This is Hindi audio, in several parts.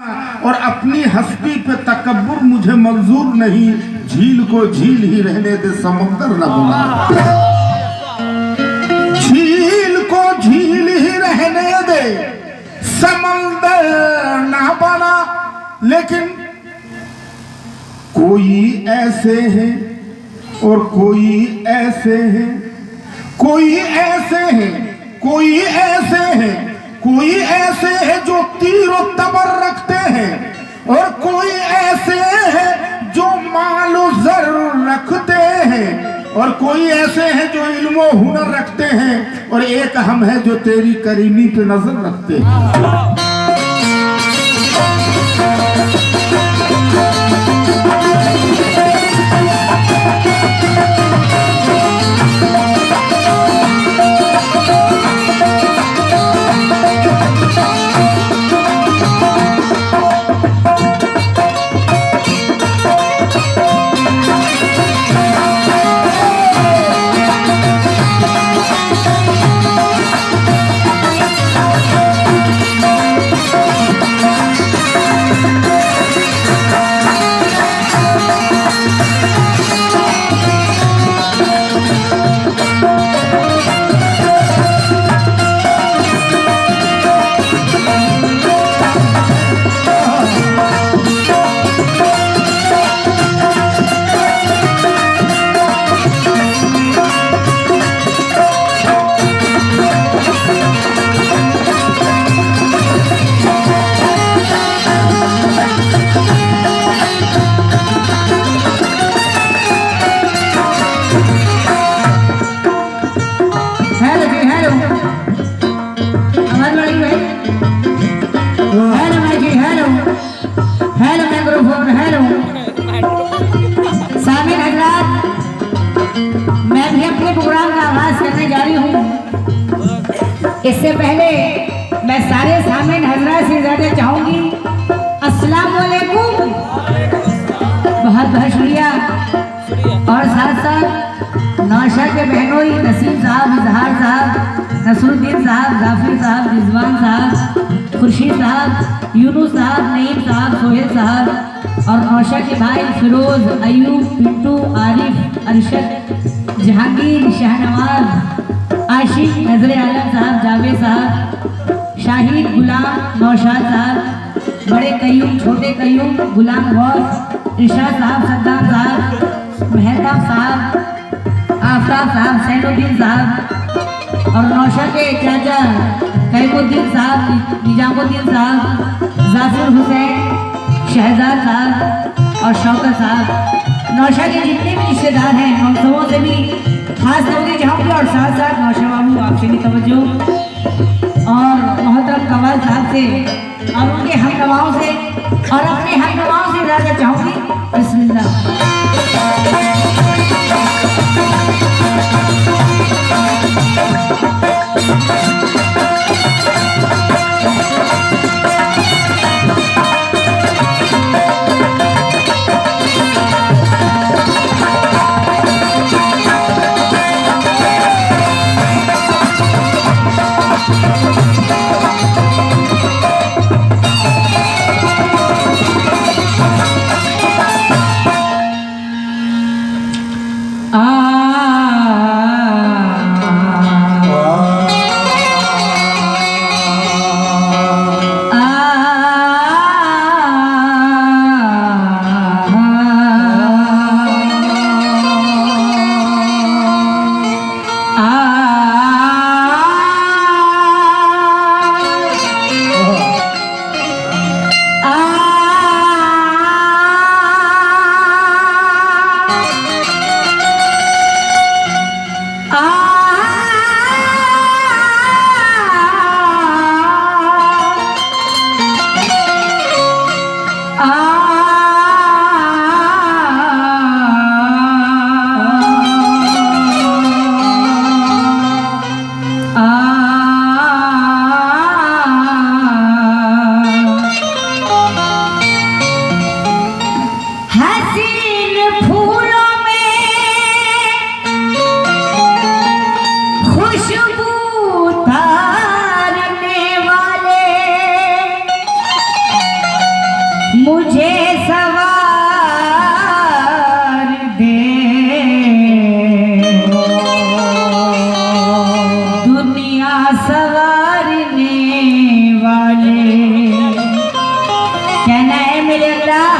और अपनी हस्ती पे तकब्बुर मुझे मंजूर नहीं। झील को झील ही रहने दे, समुंदर न बना। झील को झील ही रहने दे, समंदर ना बना। लेकिन कोई ऐसे हैं और कोई ऐसे हैं, कोई ऐसे हैं, कोई ऐसे हैं, कोई ऐसे हैं जो तीर और तबर रखते हैं, और कोई ऐसे हैं जो माल और ज़र रखते हैं, और कोई ऐसे हैं जो इल्म और हुनर रखते हैं, और एक हम हैं जो तेरी करीमी पे नजर रखते हैं। इससे पहले मैं सारे सामीन हजरात से ज्यादा चाहूंगी अस्सलाम वालेकुम, बहुत बहुत शुक्रिया। और साथ साथ नौशा के बहनोई नसीम साहब, इजहार साहब, नसरुद्दीन साहब, जाफिर साहब, रिजवान साहब, खुर्शीद साहब, यूनुस साहब, नईम साहब, सोहेल साहब, और नौशा के भाई फिरोज, अयूब, पिंटू, आरिफ, अरशद, जहांगीर, शाहनवाज, आशिक, नजरे आलम साहब, जावेद साहब, शाहिद, गुलाम, नौशाद साहब, बड़े कयूम, छोटे कयूम, गुलाम गौस, इरशाद साहब, सद्दाम साहब, मेहताब साहब, आफ्ताब साहब, सैनुद्दीन साहब, और नौशा के चाचा कैमुद्दीन साहब, निजामुद्दीन साहब, जाफिर हुसैन, शहजाद साहब और शौकत साहब। नौशा के जितने भी रिश्तेदार हैं हम सबों से भी खास तवज्जो चाहूँगी, और साथ साथ नौशा बाबू आपसे भी तवज्जो, और मोहतरम कमाल साहब से और उनके हमनवाओं से और अपने हमनवाओं से इजाज़त चाहूँगी। बिस्मिल्लाह। मुझे सवार दे दुनिया सवारने वाले। कहना है मेरे अल्लाह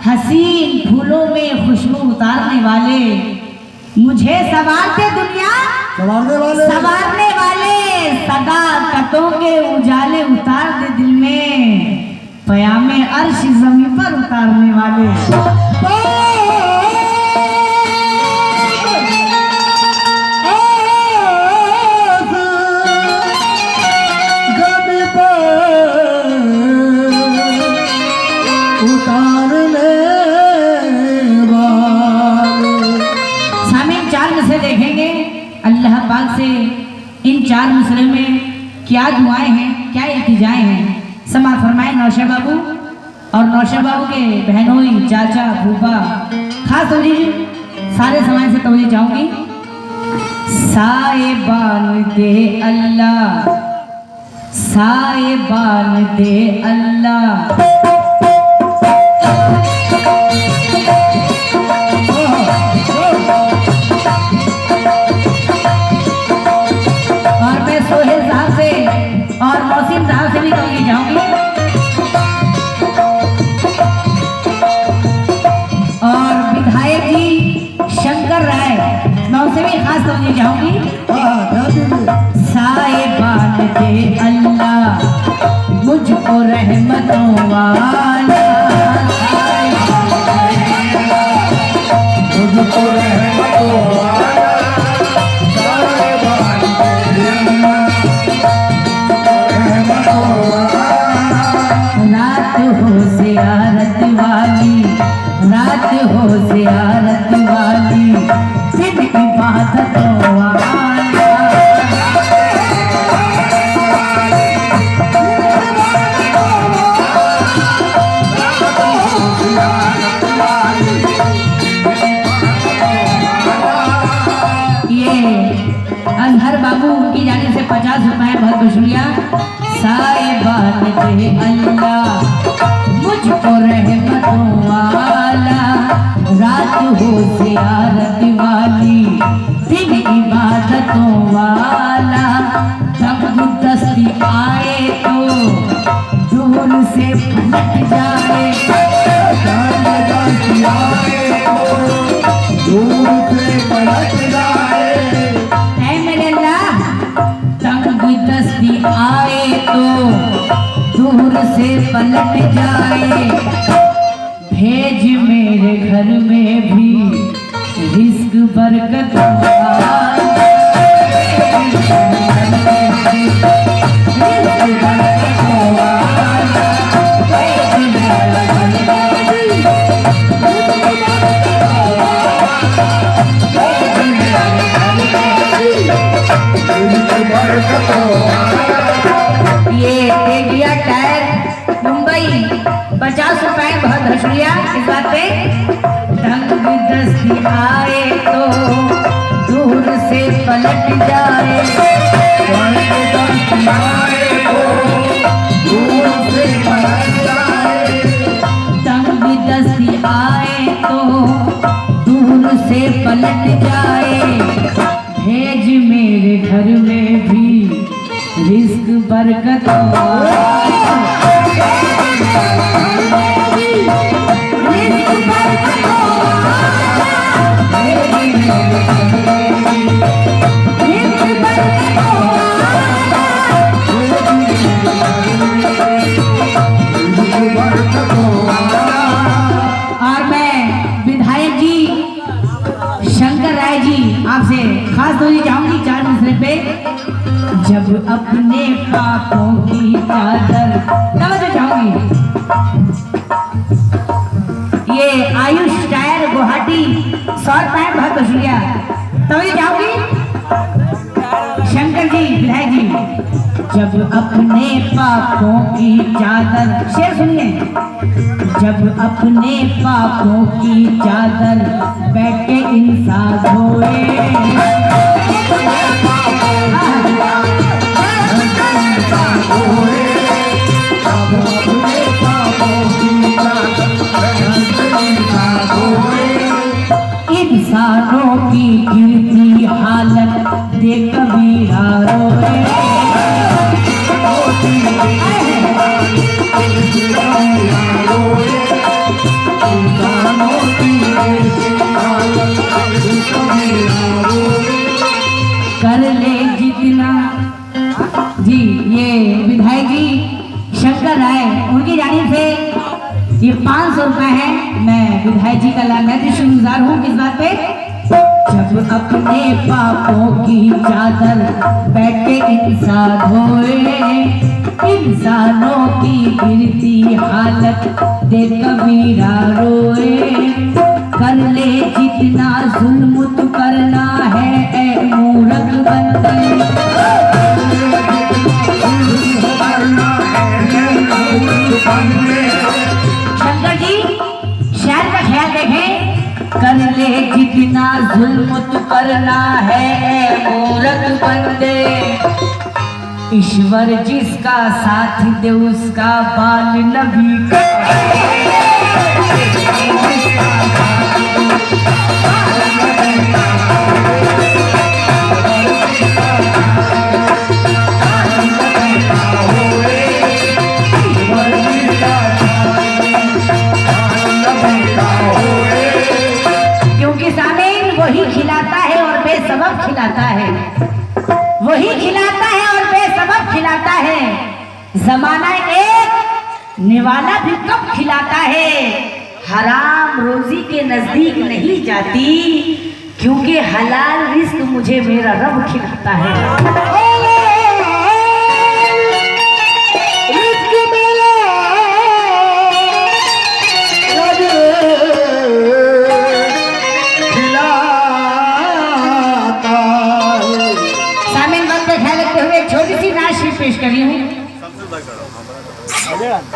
हसीन फूलों में खुशबू उतारने वाले, मुझे सवार दे दुनिया संवारने वाले, सदाकतों के उजाले उतार दे दिल में, पयामे अर्श जमीन पर उतारने वाले। सामने 4 मिसरे देखेंगे अल्लाह पाक से। इन 4 मिसरे में क्या दुआएं हैं, क्या इल्तिजाएं हैं, समा फरमाए नौशा बाबू और नौशा बाबू के बहनोई, चाचा, फूफा, खास तवज्जो सारे समाज से तवज्जो चाहूंगी। साहिबान दे अल्लाह, साहिबान दे अल्लाह, और मैं सोहेल साहब से और मौसिम साहब से भी तवज्जो चाहूंगी। और विधायक जी शंकर राय, मैं उनसे भी खास तवज्जो चाहूंगी। साहिबान दे अल्लाह मुझको रहमतों वाला, मुझको रहमतों वाला, साहिबान दे अल्लाह रहमतों वाला। रात हो ज़ियारत वाली, रात हो ज़ियारत वाली, दिन इबादतों वाला। ये अजहर बाबू की जाने से 50 रुपए, बहुत बहुत शुक्रिया। साहिबान दे अल्लाह मुझको रहमतों वाला, रात हो ज़ियारत वाली, दिन इबादतों वाला। जबरदस्ती आए तो दूर से पलट जाए, जबरदस्ती आए तो दूर से पलट जाए। ऐ मेरे अल्लाह जबरदस्ती आए तो दूर से पलट जाए, भेज मेरे घर में भी रिस्क बरकत वाला। ये तेगिया टायर मुंबई 50 रुपए, बहुत बहुत शुक्रिया इस बात पे। जबरदस्ती आए तो दूर से पलट जाए, जबरदस्ती आए तो दूर से पलट जाए। जबरदस्ती आए तो दूर से पलट जाए, भेज मेरे घर में भी रिस्क बरकत वाला। और मैं विधायक जी शंकर राय जी आपसे खास तवज्जो चाहूंगी 4 मिसरे पे। जब अपने पापों की चादर, तवज्जो चाहूंगी। ये आयुष टायर गुवाहाटी 100 रुपए, बहुत बहुत शुक्रिया, तवज्जो चाहूंगी। शंकर जी विधायक जी, जब अपने पापों की चादर, शेर सुनिए। जब अपने पापों की चादर बैठ के इंसान धोए, अपने पापों की इंसानों की हालत देख कबीरा रोए। कर ले जितना जी। ये विधायक जी शंकर राय, उनकी जानिब से ये 500 रुपए है। मैं विधायक जी का मैं शुक्रगुजार हूँ किस बात पे, जब अपने पापों की चादर बैठ के इंसान धोए, इंसानों की गिरती हालत देख कबीरा रोए। कर ले जितना जुल्म तू करना है ए मूर्ख बंदे, शंकर जी शायर का ख्याल देखें। कर ले जितना जुल्म तू करना है ए मूर्ख बंदे, ईश्वर जिसका साथ दे उसका बाल नबी का। क्योंकि सामीन वही खिलाता है और बेसबब खिलाता है, वही खिलाता है और बेसबब खिलाता है। जमाना एक निवाला भी कब खिलाता है, हराम रोजी के नजदीक नहीं जाती, क्योंकि हलाल रिस्क मुझे मेरा रब खिलाता है। छोटी सी नाश पेश करी हूँ।